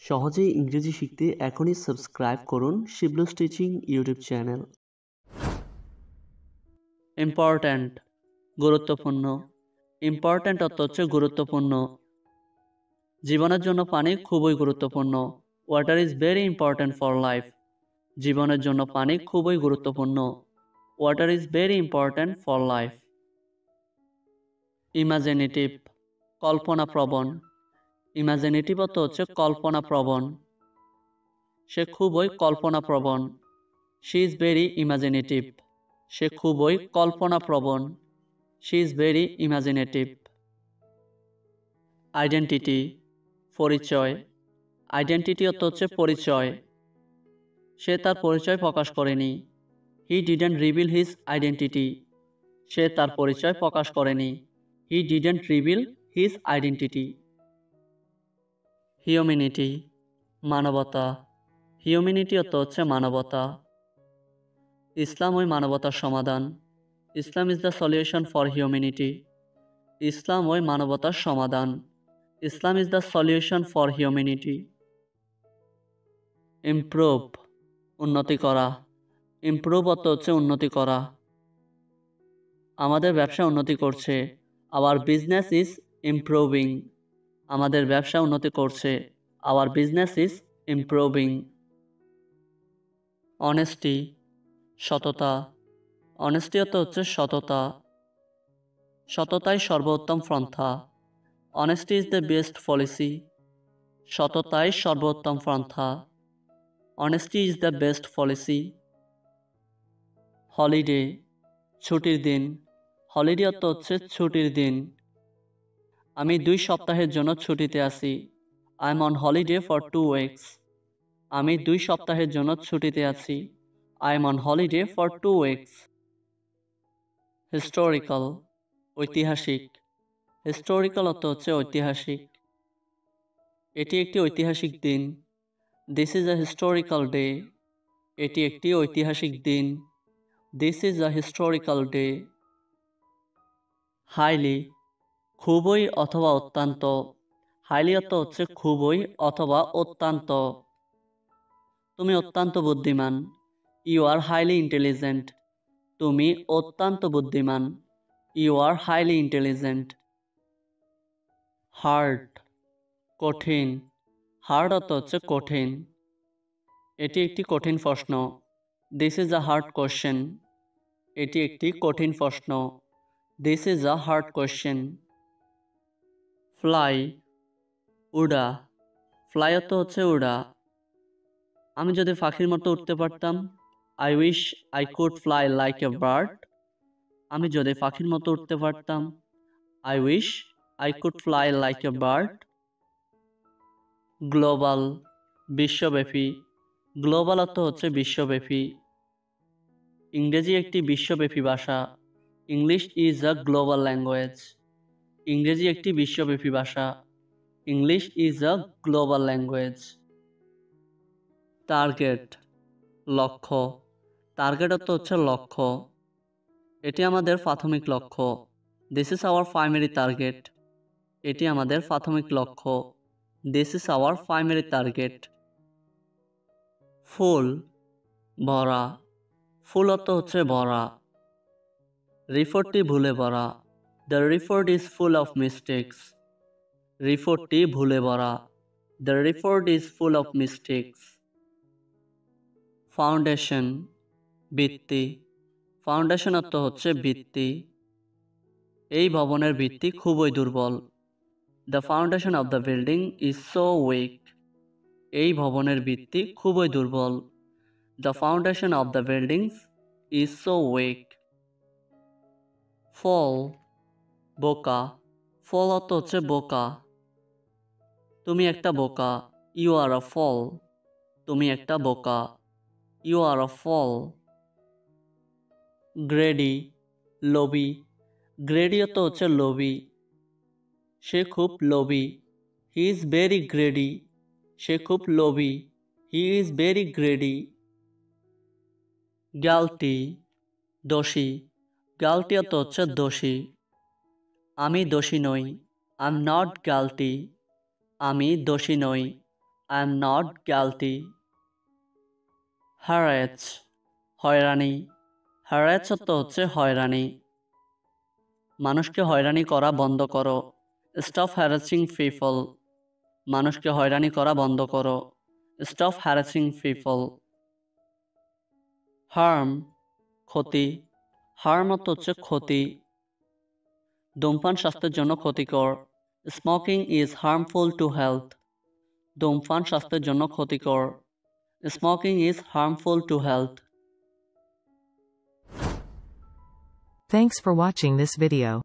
সহজেই ইংরেজি শিখতে এখনই সাবস্ক্রাইব করুন Shiblu's teaching YouTube channel. Important গুরুত্বপূর্ণ। ইম্পর্ট্যান্ট অর্থ হচ্ছে গুরুত্বপূর্ণ। জীবনের জন্য পানি খুবই গুরুত্বপূর্ণ। Water is very important for life. জীবনের জন্য পানি খুবই গুরুত্বপূর্ণ। Water is very important for life. Imaginative কল্পনাপ্রবণ। ইমাজিনেটিভ অর্থ হচ্ছে কল্পনাপ্রবণ। সে খুবই কল্পনাপ্রবণ। She is very imaginative. সে খুবই কল্পনাপ্রবণ। She is very imaginative. Identity পরিচয়। আইডেন্টিটি অর্থ হচ্ছে পরিচয়। সে তার পরিচয় প্রকাশ করেনি। He didn't reveal his identity. সে তার পরিচয় প্রকাশ করেনি। He didn't reveal his identity. Humanity মানবতা। হিউম্যানিটি অর্থ হচ্ছে মানবতা। ইসলাম ওই মানবতার সমাধান। Islam is the solution for humanity. Islam ওই মানবতার সমাধান। Islam is the solution for humanity. Improve উন্নতি করা। ইমপ্রুভ অর্থ হচ্ছে উন্নতি করা। আমাদের ব্যবসা উন্নতি করছে। Our business is improving. আমাদের ব্যবসা উন্নতি করছে। Our business is improving. Honesty সততা। অনেস্টি অর্থ হচ্ছে সততা। সততাই সর্বোত্তম পন্থা। Honesty is the best policy. সততাই সর্বোত্তম পন্থা। Honesty is the best policy. Holiday ছুটির দিন। হলিডে অর্থ হচ্ছে ছুটির দিন। আমি 2 সপ্তাহের জন্য ছুটিতে আছি। I am on holiday for 2 weeks. আমি 2 সপ্তাহের জন্য ছুটিতে আছি। I am on holiday for 2 weeks. Historical ঐতিহাসিক। হিস্টোরিক্যাল অর্থ হচ্ছে ঐতিহাসিক। এটি একটি ঐতিহাসিক দিন। This is a historical day. এটি একটি ঐতিহাসিক দিন। This is a historical day. Highly খুবই অথবা অত্যন্ত। হাইলি অর্থ হচ্ছে খুবই অথবা অত্যন্ত। তুমি অত্যন্ত বুদ্ধিমান। You are highly intelligent. তুমি অত্যন্ত বুদ্ধিমান। You are highly intelligent. Hard কঠিন। হার্ড অর্থ হচ্ছে কঠিন। এটি একটি কঠিন প্রশ্ন। This is a hard question. এটি একটি কঠিন প্রশ্ন। This is a hard question. Fly উড়া। ফ্লাই অর্থ হচ্ছে উড়া। আমি যদি পাখির মতো উঠতে পারতাম। I wish I could fly like a bird. আমি যদি পাখির মতো উঠতে পারতাম। I wish I could fly like a bird. Global বিশ্বব্যাপী। গ্লোবাল অর্থ হচ্ছে বিশ্বব্যাপী। ইংরেজি একটি বিশ্বব্যাপী ভাষা। English is a global language. ইংরেজি একটি বিশ্বব্যাপী ভাষা। English is a global language. Target লক্ষ্য। টার্গেট অর্থ হচ্ছে লক্ষ্য। এটি আমাদের প্রাথমিক লক্ষ্য। This is our primary target. এটি আমাদের প্রাথমিক লক্ষ্য। This is our primary target. Full ভরা। ফুল অর্থ হচ্ছে ভরা। রিপোর্টটি ভুলে ভরা। The report is full of mistakes. রিপোর্টটি ভুলে ভরা। The report is full of mistakes. Foundation ভিত্তি। ফাউন্ডেশন অর্থ হচ্ছে ভিত্তি। এই ভবনের ভিত্তি খুবই দুর্বল। The foundation of the building is so weak. এই ভবনের ভিত্তি খুবই দুর্বল। The foundation of the buildings is so weak. Fool বোকা। ফল অর্থ হচ্ছে বোকা। তুমি একটা বোকা। You are a fool. তুমি একটা বোকা। You are a fool. Greedy লোভী। গ্রেডি অর্থ হচ্ছে লোভী। সে খুব লোভী। He is very greedy. সে খুব লোভী। He is very greedy. Guilty দোষী। গালটি অর্থ হচ্ছে দোষী। আমি দোষী নই। I am not guilty. আমি দোষী নই। I am not guilty. harass হয়রানি harass অর্থ হচ্ছে হয়রানি মানুষকে হয়রানি করা বন্ধ করো stop harassing people মানুষকে হয়রানি করা বন্ধ করো stop harassing people harm ক্ষতি harm অর্থ হচ্ছে ক্ষতি ধূমপান স্বাস্থ্যের জন্য ক্ষতিকর smoking is harmful to health ধূমপান স্বাস্থ্যের জন্য ক্ষতিকর smoking is harmful to health Thanks for watching this video.